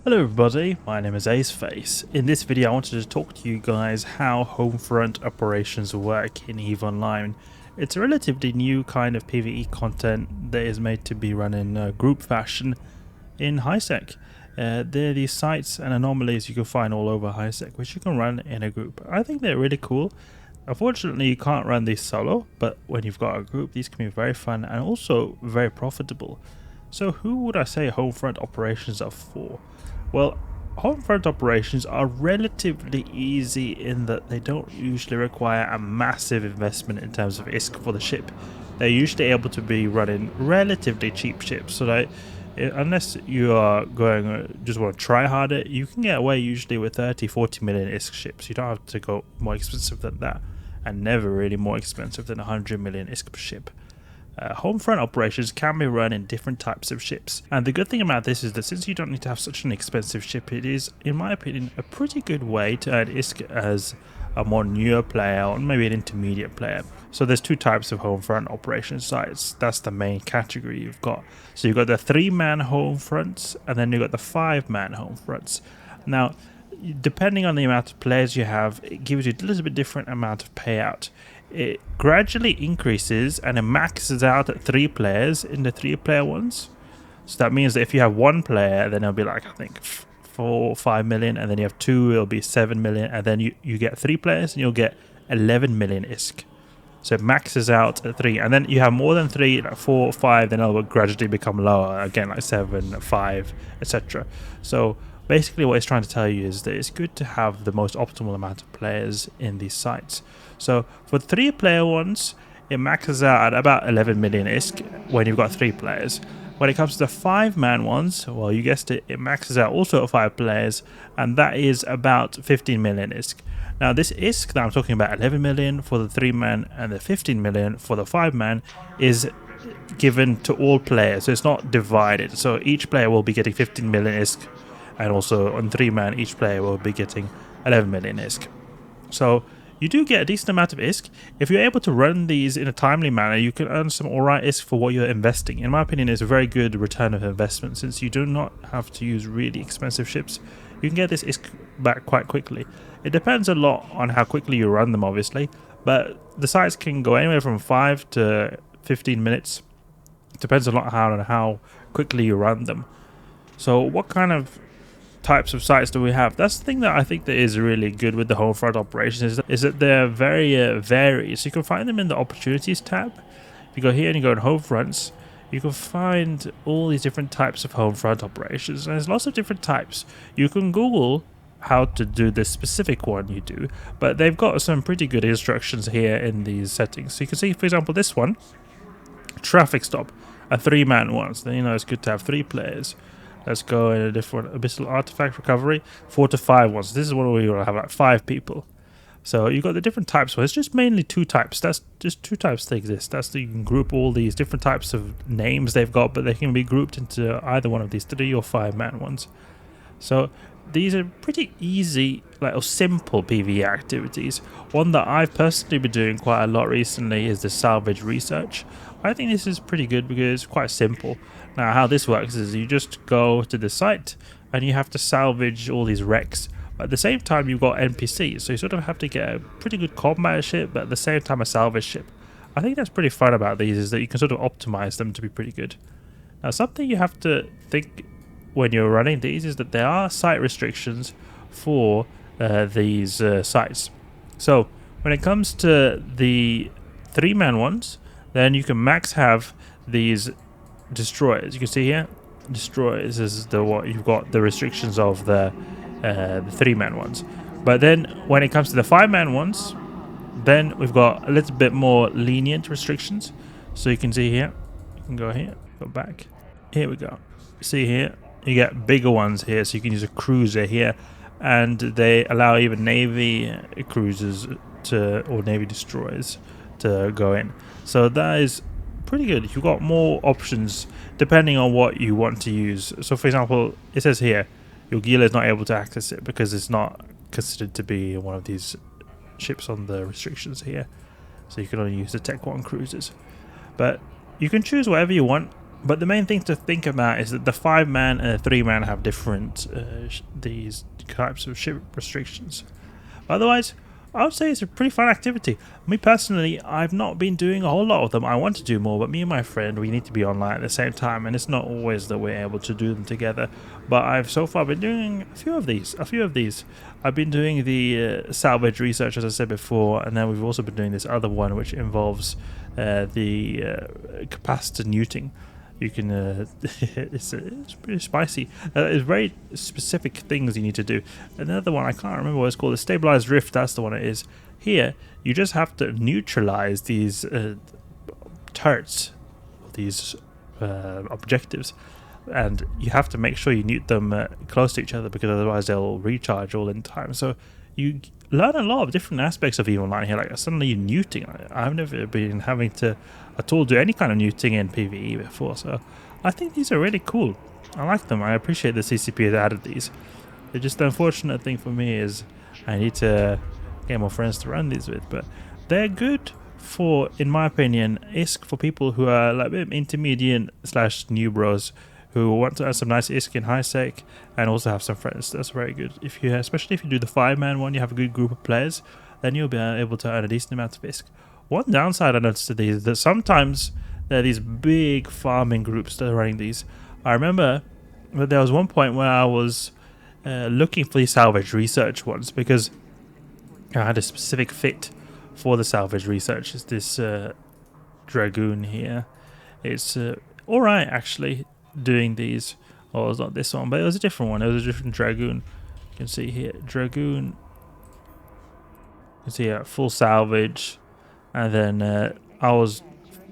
Hello everybody, my name is Aceface. In this video I wanted to talk to you guys how Homefront Operations work in EVE Online. It's a relatively new kind of PvE content that is made to be run in group fashion in HiSec. There are these sites and anomalies you can find all over HiSec which you can run in a group. I think they're really cool. Unfortunately you can't run these solo, but when you've got a group these can be very fun and also very profitable. So who would I say Homefront Operations are for? Well, Homefront Operations are relatively easy in that they don't usually require a massive investment in terms of ISK for the ship. They're usually able to be running relatively cheap ships, so that unless you are going just want to try harder, you can get away usually with 30-40 million ISK ships. You don't have to go more expensive than that, and never really more expensive than 100 million ISK per ship. Homefront operations can be run in different types of ships, and the good thing about this is that since you don't need to have such an expensive ship, it is, in my opinion, a pretty good way to earn ISK as a more newer player or maybe an intermediate player. So there's two types of Homefront operations sites. That's the main category you've got. So you've got the 3-man Homefronts, and then you've got the 5-man Homefronts. Now, depending on the amount of players you have, it gives you a little bit different amount of payout. It gradually increases and it maxes out at 3 players in the 3-player ones. So that means that if you have 1 player, then it'll be like, I think 4 or 5 million, and then you have 2, it'll be 7 million, and then you get 3 players and you'll get 11 million ISK. So it maxes out at 3, and then you have more than 3, like 4 or 5, then it'll gradually become lower again, like 7, 5, etc. So basically what it's trying to tell you is that it's good to have the most optimal amount of players in these sites. So for 3-player ones, it maxes out at about 11 million ISK when you've got 3 players. When it comes to the 5-man ones, well, you guessed it, it maxes out also at 5 players, and that is about 15 million ISK. Now this ISK that I'm talking about, 11 million for the 3-man and the 15 million for the 5-man, is given to all players, so it's not divided. So each player will be getting 15 million ISK, and also on 3-man each player will be getting 11 million ISK. So you do get a decent amount of ISK. If you're able to run these in a timely manner, you can earn some alright ISK for what you're investing. In my opinion, it's a very good return of investment since you do not have to use really expensive ships. You can get this ISK back quite quickly. It depends a lot on how quickly you run them, obviously, but the sites can go anywhere from 5 to 15 minutes. It depends a lot on how quickly you run them. So what kind of types of sites do we have? That's the thing that I think that is really good with the Homefront operations is that they're very varied. So you can find them in the opportunities tab. If you go here and you go in Homefronts, you can find all these different types of Homefront operations, and there's lots of different types. You can Google how to do this specific one you do, but they've got some pretty good instructions here in these settings. So you can see, for example, this one, traffic stop, a 3-man one. So you know it's good to have 3 players. Let's go in a different abyssal artifact recovery, 4 to 5 ones. This is one where you want to have like 5 people. So you've got the different types. Well, it's just mainly 2 types. That's just 2 types that exist. That's you can group all these different types of names they've got, but they can be grouped into either one of these 3 or 5-man ones. So these are pretty easy, like, or simple PvE activities. One that I've personally been doing quite a lot recently is the salvage research. I think this is pretty good because it's quite simple. Now how this works is you just go to the site and you have to salvage all these wrecks. But at the same time you've got NPCs, so you sort of have to get a pretty good combat ship, but at the same time a salvage ship. I think that's pretty fun about these is that you can sort of optimize them to be pretty good. Now something you have to think when you're running these is that there are site restrictions for these sites. So when it comes to the 3-man ones, then you can max have these destroyers. You can see here, destroyers is the what you've got the restrictions of the 3-man ones. But then when it comes to the 5-man ones, then we've got a little bit more lenient restrictions. So you can see here, you can go here, go back. Here we go. See here, you get bigger ones here, so you can use a cruiser here, and they allow even navy cruisers or navy destroyers to go in. So that is pretty good. You've got more options depending on what you want to use. So for example, it says here your Gila is not able to access it because it's not considered to be one of these ships on the restrictions here, so you can only use the Tech 1 cruisers. But you can choose whatever you want. But the main thing to think about is that the 5-man and the 3-man have different these types of ship restrictions. Otherwise, I would say it's a pretty fun activity. Me personally, I've not been doing a whole lot of them. I want to do more, but me and my friend, we need to be online at the same time, and it's not always that we're able to do them together. But I've so far been doing a few of these. I've been doing the salvage research, as I said before, and then we've also been doing this other one which involves the capacitor neuting. You can it's pretty spicy. It's very specific things you need to do. Another one, I can't remember what it's called, the stabilized rift, that's the one it is. Here you just have to neutralize these turrets, these objectives, and you have to make sure you newt them close to each other, because otherwise they'll recharge all in time. So you learn a lot of different aspects of EVE Online here. Like suddenly you're neuting. I've never been having to at all do any kind of neuting in PvE before, so I think these are really cool. I like them. I appreciate the CCP has added these. The just unfortunate thing for me is I need to get more friends to run these with, but they're good for, in my opinion, ISK for people who are like intermediate / new bros who want to have some nice ISK in high sec and also have some friends. That's very good. If you, especially if you do the 5-man one, you have a good group of players, then you'll be able to earn a decent amount of ISK. One downside I noticed to these is that sometimes there are these big farming groups that are running these. I remember that there was one point where I was looking for the salvage research ones, because I had a specific fit for the salvage research. It's this Dragoon here. It's alright actually doing these. Oh, it was not this one, but it was a different one. It was a different Dragoon. You can see here, Dragoon. You can see here, full salvage. And then I was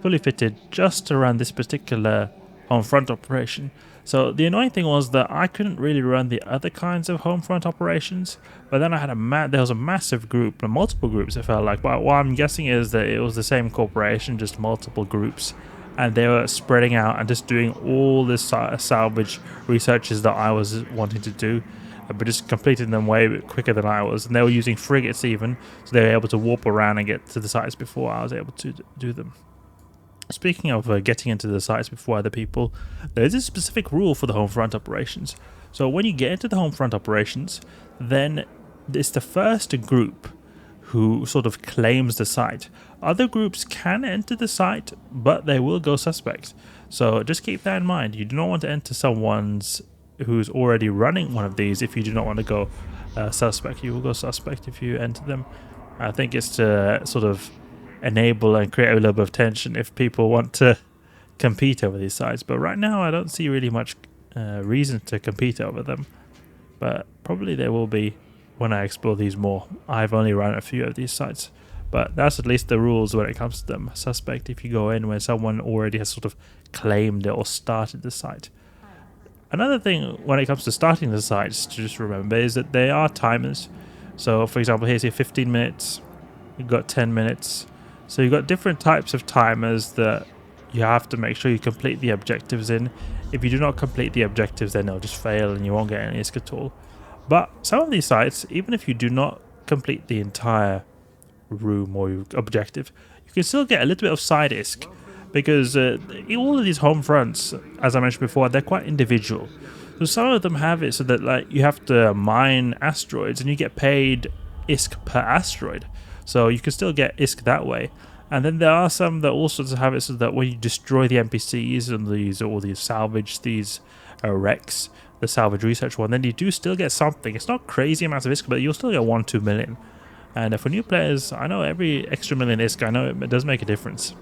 fully fitted just to run this particular Homefront operation. So the annoying thing was that I couldn't really run the other kinds of Homefront operations, but then I had there was a massive group, multiple groups it felt like, but what I'm guessing is that it was the same corporation, just multiple groups, and they were spreading out and just doing all this salvage researches that I was wanting to do, but just completing them way quicker than I was, and they were using frigates even, so they were able to warp around and get to the sites before I was able to do them. Speaking of getting into the sites before other people, there is a specific rule for the Homefront operations. So when you get into the Homefront operations, then it's the first group who sort of claims the site. Other groups can enter the site, but they will go suspect. So just keep that in mind. You do not want to enter someone's who's already running one of these if you do not want to go suspect. You will go suspect if you enter them. I think it's to sort of enable and create a little bit of tension if people want to compete over these sites. But right now I don't see really much reason to compete over them. But probably there will be when I explore these more. I've only run a few of these sites. But that's at least the rules when it comes to them. Suspect if you go in when someone already has sort of claimed it or started the site. Another thing when it comes to starting the sites to just remember is that there are timers. So for example, here's your 15 minutes, you've got 10 minutes. So you've got different types of timers that you have to make sure you complete the objectives in. If you do not complete the objectives, then they'll just fail and you won't get any ISK at all. But some of these sites, even if you do not complete the entire room or objective, you can still get a little bit of side ISK. Because all of these home fronts, as I mentioned before, they're quite individual. So some of them have it so that like you have to mine asteroids and you get paid ISK per asteroid. So you can still get ISK that way. And then there are some that also have it so that when you destroy the NPCs and these salvage these wrecks, the salvage research one, then you do still get something. It's not crazy amounts of ISK, but you'll still get 1-2 million. And for new players, I know every extra million ISK, I know it does make a difference.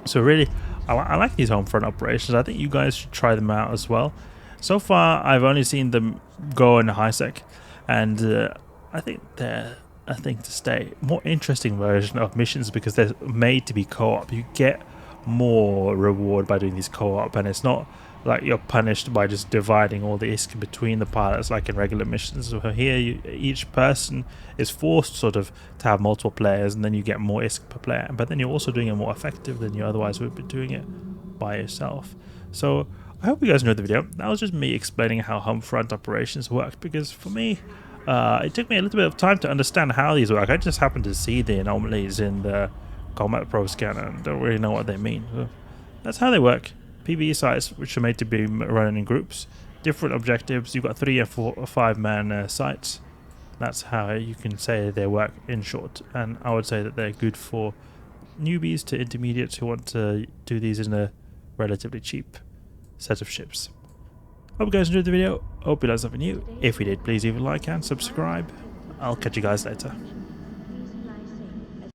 So really, I like these Homefront operations. I think you guys should try them out as well. So far, I've only seen them go in high sec, and I think they're a thing to stay. More interesting version of missions because they're made to be co-op. You get more reward by doing these co-op, and it's not like you're punished by just dividing all the ISK between the pilots like in regular missions. So here each person is forced sort of to have multiple players, and then you get more ISK per player, but then you're also doing it more effective than you otherwise would be doing it by yourself. So I hope you guys enjoyed the video. That was just me explaining how Homefront operations work, because for me it took me a little bit of time to understand how these work. I just happened to see the anomalies in the Combat Pro scanner and don't really know what they mean. So that's how they work. PvE sites which are made to be run in groups. Different objectives. You've got 3 and 4 or 5 man sites. That's how you can say they work in short. And I would say that they're good for newbies to intermediates who want to do these in a relatively cheap set of ships. Hope you guys enjoyed the video. Hope you learned something new. If you did, please leave a like and subscribe. I'll catch you guys later.